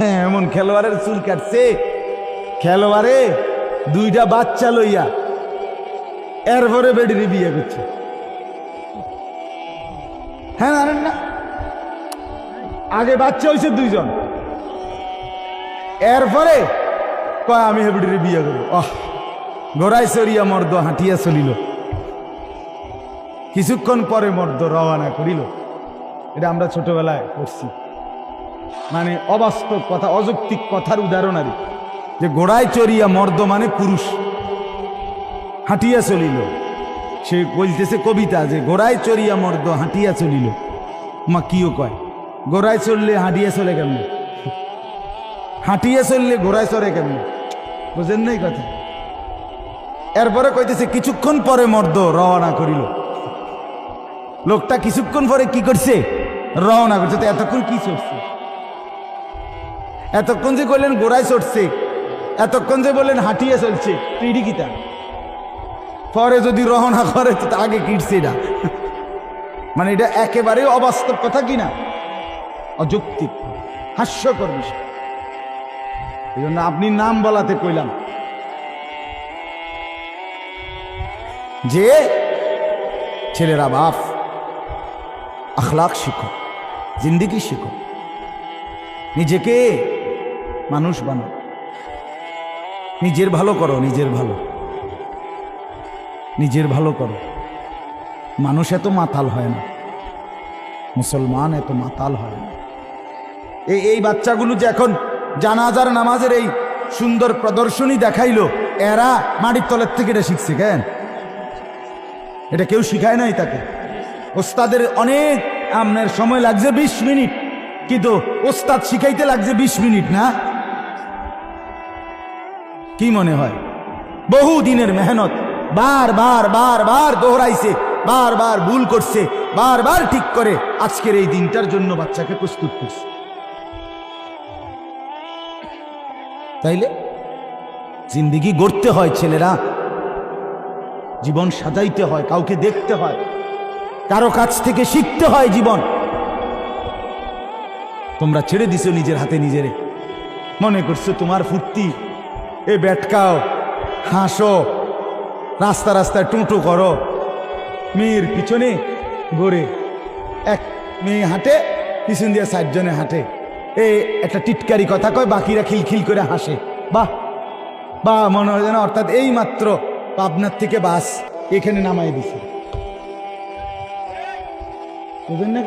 হ্যাঁ, এমন খেলোয়াড়ের চুল কাটছে, খেলোয়াড়ে দুইটা বাচ্চা লইয়া এরপরে বেডিরে বিয়ে করছে। হ্যাঁ জানেন না, আগে বাচ্চা হয়েছে দুইজন, এরপরে কয় আমি হেবিডিরে বিয়ে করবো। ঘোড়ায় চড়িয়া মর্দ হাঁটিয়া চলিল, কিছুক্ষণ পরে মর্দ রওনা করিল। এটা আমরা ছোটবেলায় পড়ছি, মানে অবাস্তব কথা, অযৌক্তিক কথার উদাহরণ আর যে ঘোড়ায় চড়িয়া মর্দ মানে পুরুষ হাঁটিয়া চলিল। সে বলতেছে কবিতা যে ঘোড়ায় চড়িয়া মর্দ হাঁটিয়া চলিল। মা কিও কয়, ঘোড়ায় চললে হাঁটিয়া চলে কেমনে? হাঁটিয়া চললে ঘোড়ায় চড়ে কেমনে? বুঝেন নাই কথা? এরপরে কইতেছে কিছুক্ষণ পরে মর্দ রওনা করিল। লোকটা কিছুক্ষণ পরে কি করছে? রওনা করছে। তো এতক্ষণ কি চড়ছে? এতক্ষণ যে বললেন ঘোড়ায় চড়ছে, এতক্ষণ যে বললেন হাঁটিয়ে চলছে, পিড়ি কিতা পরে যদি রওনা করে তো আগে কিটছে এটা। মানে এটা একেবারে অবাস্তব কথা কিনা, অযৌক্তিক, হাস্যকর বিষয়। এই জন্য আপনি নাম বলাতে কইলাম যে ছেলেরা বাপ, আখলাক শিখো, জিন্দিগি শিখো, নিজেকে মানুষ বানাও, নিজের ভালো করো, নিজের ভালো করো। মানুষ এত মাতাল হয় না, মুসলমান এত মাতাল হয় না। এই বাচ্চাগুলো যে এখন জানাজার নামাজের এই সুন্দর প্রদর্শনী দেখাইলো, এরা মাটির তলের থেকে এটা শিখছে কেন? এটা কেউ শিখায় নাই তাকে। ওস্তাদের অনেক আপনার সময় লাগছে 20 মিনিট, কিন্তু ওস্তাদ শিখাইতে লাগছে 20 মিনিট না? কি মনে হয়? বহু দিনের মেহনত, বার দোহরাইছে, বারবার ভুল করছে, বারবার ঠিক করে আজকের এই দিনটার জন্য বাচ্চাকে প্রস্তুত করছে। তাইলে জিন্দেগি গড়তে হয় ছেলেরা, জীবন সাজাইতে হয়, কাউকে দেখতে হয়, কারো কাছ থেকে শিখতে হয় জীবন। তোমরা ছেড়ে দিছো নিজের হাতে নিজেরে, মনে করছো তোমার ফুর্তি, এ ব্যাটকাও, হাসো, রাস্তায় টুঁটো করো, মেয়ের পিছনে ঘুরে, এক মেয়ে হাঁটে, পিছন দিয়ে 60 জনে হাঁটে, একটা টিটকারি কথা কয়, বাকিরা খিলখিল করে হাসে। বাহ মনে হয় যেন অর্থাৎ এই মাত্র পাবনার থেকে বাস এখানে নামাই দিছে,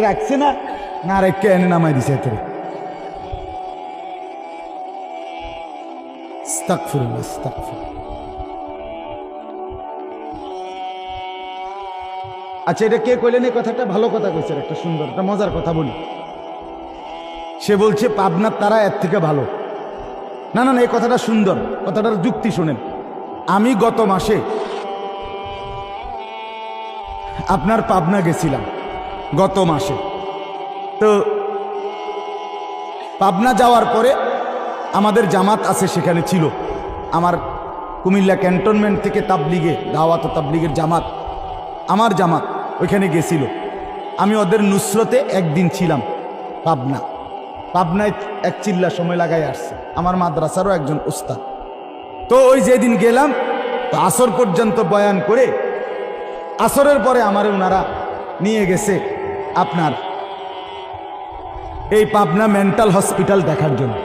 রাখছে না রেখে এনে নামাই দিছে। এতে আচ্ছা, এটা কে কইলেন এই কথাটা? ভালো কথা কইছে, একটা সুন্দর, একটা মজার কথা বলি। সে বলছে পাবনার তারা এর থেকে ভালো। না, এই কথাটা সুন্দর, কথাটার যুক্তি শুনেন। আমি গত মাসে আপনার পাবনা গেছিলাম, গত মাসে। তো পাবনা যাওয়ার পরে আমাদের জামাত আছে, সেখানে ছিল আমার কুমিল্লা ক্যান্টনমেন্ট থেকে তাবলিগে, দাওয়াত তাবলিগের জামাত, আমার জামাত ওইখানে গেছিল। আমি ওদের নুসরতে একদিন ছিলাম পাবনায় এক চিল্লা সময় লাগাই আসছে, আমার মাদ্রাসারও একজন উস্তাদ। তো ওই যেদিন গেলাম, তো আসর পর্যন্ত বয়ান করে আসরের পরে আমারে ওনারা নিয়ে গেছে আপনার এই পাবনা মেন্টাল হসপিটাল দেখার জন্য।